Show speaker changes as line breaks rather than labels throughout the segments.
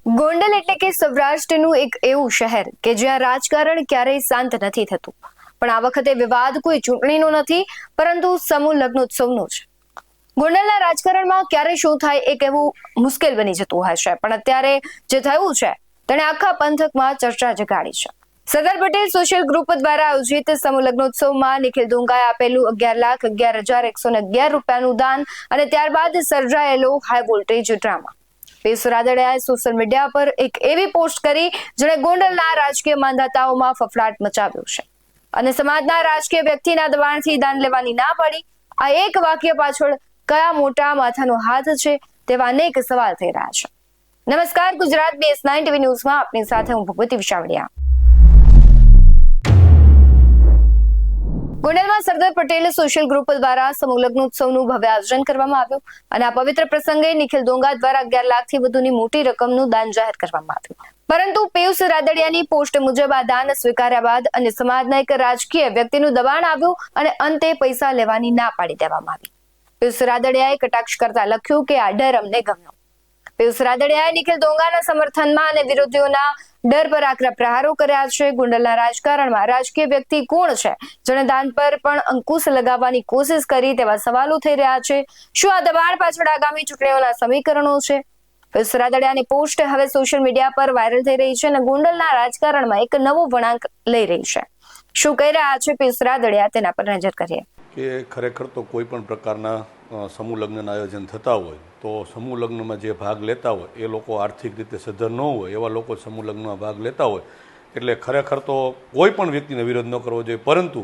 ગોંડલ એટલે કે સૌરાષ્ટ્રનું એક એવું શહેર કે જ્યાં રાજકારણ ક્યારેય શાંત નથી થતું, પણ આ વખતે વિવાદ કોઈ ચૂંટણીનો નથી, પરંતુ સમૂહ લગ્નોત્સવનો છે. ગોંડલના રાજકારણમાં ક્યારે શું થાય એક એવું મુશ્કેલ બની જતું હશે, પણ અત્યારે જે થયું છે તેણે આખા પંથકમાં ચર્ચા જગાડી છે. સરદાર પટેલ સોશિયલ ગ્રુપ દ્વારા આયોજિત સમૂહ લગ્નોત્સવમાં નિખિલ ડોંગાએ આપેલું 11,11,111 રૂપિયાનું દાન અને ત્યારબાદ સર્જાયેલો હાઈ વોલ્ટેજ ડ્રામા. પિયુષ રાદડિયાએ સોશિયલ મીડિયા પર એક એવી પોસ્ટ કરી જેણે ગોંડલના રાજકીય માંધાતાઓમાં ફફડાટ મચાવ્યો છે અને સમાજના રાજકીય વ્યક્તિના દબાણથી દાન લેવાની ના પાડી. આ એક વાક્ય પાછળ કયા મોટા માથાનો હાથ છે તેવા અનેક સવાલ થઈ રહ્યા છે. નમસ્કાર, ગુજરાત BS9 TV ન્યૂઝમાં આપની સાથે હું ભગવતી વિશાવડિયા. ગોંડલમાં સરદાર પટેલ સોશિયલ ગ્રુપ દ્વારા સમૂહ લગ્નોત્સવનું ભવ્ય આયોજન કરવામાં આવ્યું અને આ પવિત્ર પ્રસંગે નિખિલ ડોંગા દ્વારા 11 લાખથી વધુની મોટી રકમનું દાન જાહેર કરવામાં આવ્યું. પરંતુ પિયુષ રાદડિયાની પોસ્ટ મુજબ આ દાન સ્વીકાર્યા બાદ અને સમાજના એક રાજકીય વ્યક્તિનું દબાણ આવ્યું અને અંતે પૈસા લેવાની ના પાડી દેવામાં આવી. પિયુષ રાદડિયાએ કટાક્ષ કરતા લખ્યું કે આ ડર અમને ગમ્યો. પિયુષ રાદડિયાએ નિખિલ ડોંગાના સમર્થનમાં અને વિરોધીઓના ડર પર આકરા પ્રહારો કર્યા છે. ગોંડલના રાજકારણમાં રાજકીય વ્યક્તિ કોણ છે જેણે દાન પર પણ અંકુશ લગાવવાની કોશિશ કરી તેવા સવાલો થઈ રહ્યા છે. શું આ દબાણ પાછળ આગામી ચૂંટણીઓના સમીકરણો છે? પિયુષ રાદડિયાની પોસ્ટ હવે સોશિયલ મીડિયા પર વાયરલ થઈ રહી છે અને ગોંડલના રાજકારણમાં એક નવો વળાંક લઈ રહી છે. શું કહી રહ્યા છે પિયુષ રાદડિયા, તેના પર નજર કરીએ.
કે ખરેખર તો કોઈ પણ પ્રકારના સમૂહ લગ્નના આયોજન થતા હોય તો સમૂહ લગ્નમાં જે ભાગ લેતા હોય એ લોકો આર્થિક રીતે સદ્ધર ન હોય એવા લોકો સમૂહ લગ્નમાં ભાગ લેતા હોય, એટલે ખરેખર તો કોઈ પણ વ્યક્તિને વિરોધ ન કરવો જોઈએ. પરંતુ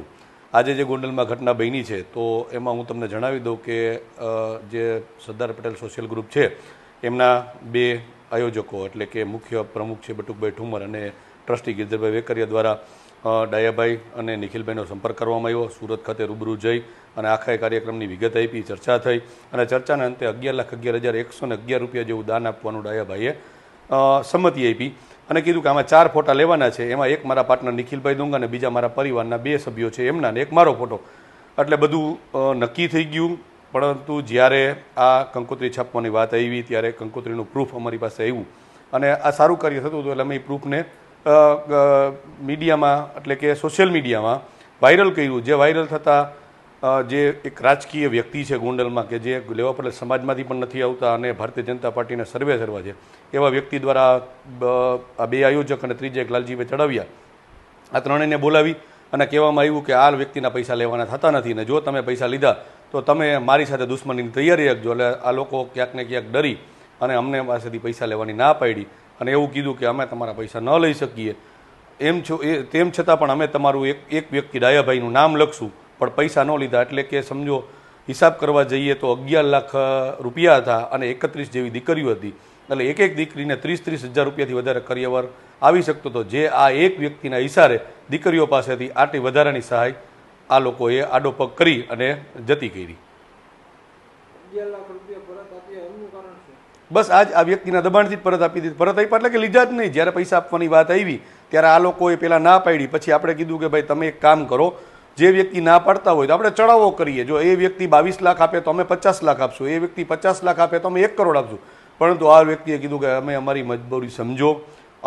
આજે જે ગોંડલમાં ઘટના બની છે તો એમાં હું તમને જણાવી દઉં કે જે સરદાર પટેલ સોશિયલ ગ્રુપ છે એમના બે આયોજકો એટલે કે મુખ્ય પ્રમુખ છે બટુકભાઈ ઠુમર અને ટ્રસ્ટી ગિરધરભાઈ વેકરિયા દ્વારા ડાયાભાઈ અને નિખિલભાઈનો સંપર્ક કરવામાં આવ્યો. સુરત ખાતે રૂબરૂ જઈ અને આખા કાર્યક્રમની વિગત આપી, ચર્ચા થઈ અને ચર્ચાના અંતે 11,11,111 રૂપિયા જેવું દાન આપવાનું ડાયાભાઈએ સંમતિ આપી અને કીધું કે આમાં 4 ફોટા લેવાના છે. એમાં એક મારા પાર્ટનર નિખિલભાઈ ડોંગા અને બીજા મારા પરિવારના 2 સભ્યો છે એમના ને એક મારો ફોટો. એટલે બધું નક્કી થઈ ગયું. પરંતુ જ્યારે આ કંકોત્રી છાપવાની વાત આવી ત્યારે કંકોત્રીનું પ્રૂફ અમારી પાસે આવ્યું અને આ સારું કાર્ય થતું હતું એટલે અમે એ પ્રૂફને મીડિયામાં એટલે કે સોશિયલ મીડિયામાં વાયરલ કર્યું. જે વાયરલ થતાં જે એક રાજકીય વ્યક્તિ છે ગોંડલમાં કે જે લેવા પડે સમાજમાંથી પણ નથી આવતા અને ભારતીય જનતા પાર્ટીને સર્વે કરવા છે એવા વ્યક્તિ દ્વારા આ બે આયોજક અને ત્રીજા એક લાલજીભાઈ ચડાવ્યા, આ ત્રણેયને બોલાવી અને કહેવામાં આવ્યું કે આ વ્યક્તિના પૈસા લેવાના થતા નથી ને જો તમે પૈસા લીધા તો તમે મારી સાથે દુશ્મનીની તૈયારી રાખજો. એટલે આ લોકો ક્યાંક ને ક્યાંક ડરી અને અમને પાસેથી પૈસા લેવાની ના પાડી અને એવું કીધું કે અમે તમારા પૈસા ન લઈ શકીએ. તેમ છતાં પણ અમે તમારું એક વ્યક્તિ ડાયાભાઈનું નામ લખશું પણ પૈસા ન લીધા. એટલે કે સમજો હિસાબ કરવા જઈએ તો 11 લાખ રૂપિયા હતા અને 31 જેવી દીકરીઓ હતી. એટલે એક દીકરીને 30,000 રૂપિયાથી વધારે કરિયર આવી શકતો હતો. જે આ એક વ્યક્તિના ઇશારે દીકરીઓ પાસેથી આટલી વધારાની સહાય આ લોકોએ આડો પગ કરી અને જતી કરી. બસ આ વ્યક્તિના દબાણથી જ પરત આપી દીધી. પરત આપ્યા એટલે કે લીધા જ નહીં. જ્યારે પૈસા આપવાની વાત આવી ત્યારે આ લોકોએ પહેલાં ના પાડી. પછી આપણે કીધું કે ભાઈ તમે એક કામ કરો, જે વ્યક્તિ ના પાડતા હોય તો આપણે ચડાવો કરીએ. જો એ વ્યક્તિ 22 લાખ આપે તો અમે 50 લાખ આપશું, એ વ્યક્તિ 50 લાખ આપે તો અમે 1 કરોડ આપશું. પરંતુ આ વ્યક્તિએ કીધું કે અમે અમારી મજબૂરી સમજો,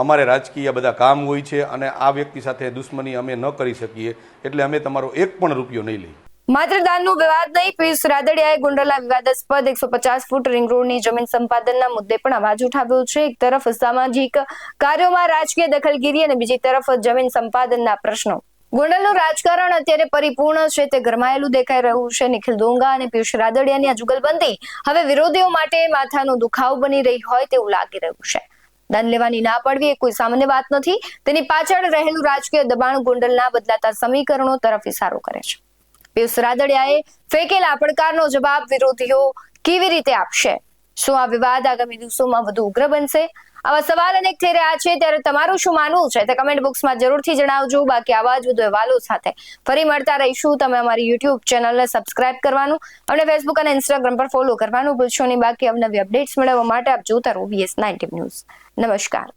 અમારે રાજકીય બધા કામ હોય છે અને આ વ્યક્તિ સાથે દુશ્મની અમે ન કરી શકીએ એટલે અમે તમારો 1 પણ રૂપિયો નહીં લઈએ.
માત્ર દાનનો વિવાદ નહીં, પિયુષ રાદડિયાએ ગોંડલના વિવાદાસ્પદ 150 ફૂટ રિંગ રોડની જમીન સંપાદનના મુદ્દે પણ અવાજ ઉઠાવ્યો છે. એક તરફ સામાજિક કાર્યોમાં રાજકીય દખલગીરી અને બીજી તરફ જમીન સંપાદનના પ્રશ્નો. ગોંડલનું રાજકારણ અત્યારે પરિપૂર્ણ છે તે ગરમાયેલું દેખાઈ રહ્યું છે. નિખિલ ડોંગા અને પિયુષ રાદડિયાની આ જુગલબંધી હવે વિરોધીઓ માટે માથાનો દુખાવો બની રહી હોય તેવું લાગી રહ્યું છે. દાન લેવાની ના પડવી એ કોઈ સામાન્ય વાત નથી. તેની પાછળ રહેલું રાજકીય દબાણ ગોંડલના બદલાતા સમીકરણો તરફ ઇશારો કરે છે. પિયુષ રાદડિયાએ ફેંકેલા પડકારનો જવાબ વિરોધીઓ કેવી રીતે આપશે? શું આ વિવાદ આગામી દિવસોમાં વધુ ઉગ્ર બનશે? આવા સવાલ અનેક થઈ રહ્યા છે. ત્યારે તમારું શું માનવું છે તે કમેન્ટ બોક્સમાં જરૂરથી જણાવજો. બાકી આવા જ વધુ અહેવાલો સાથે ફરી મળતા રહીશું. તમે અમારી YouTube ચેનલને સબસ્ક્રાઇબ કરવાનું અને Facebook અને Instagram પર ફોલો કરવાનું ભૂલશો નહીં. બાકી અવનવી અપડેટ્સ મેળવવા માટે આપ જોતા રહો BS9 ન્યૂઝ. નમસ્કાર.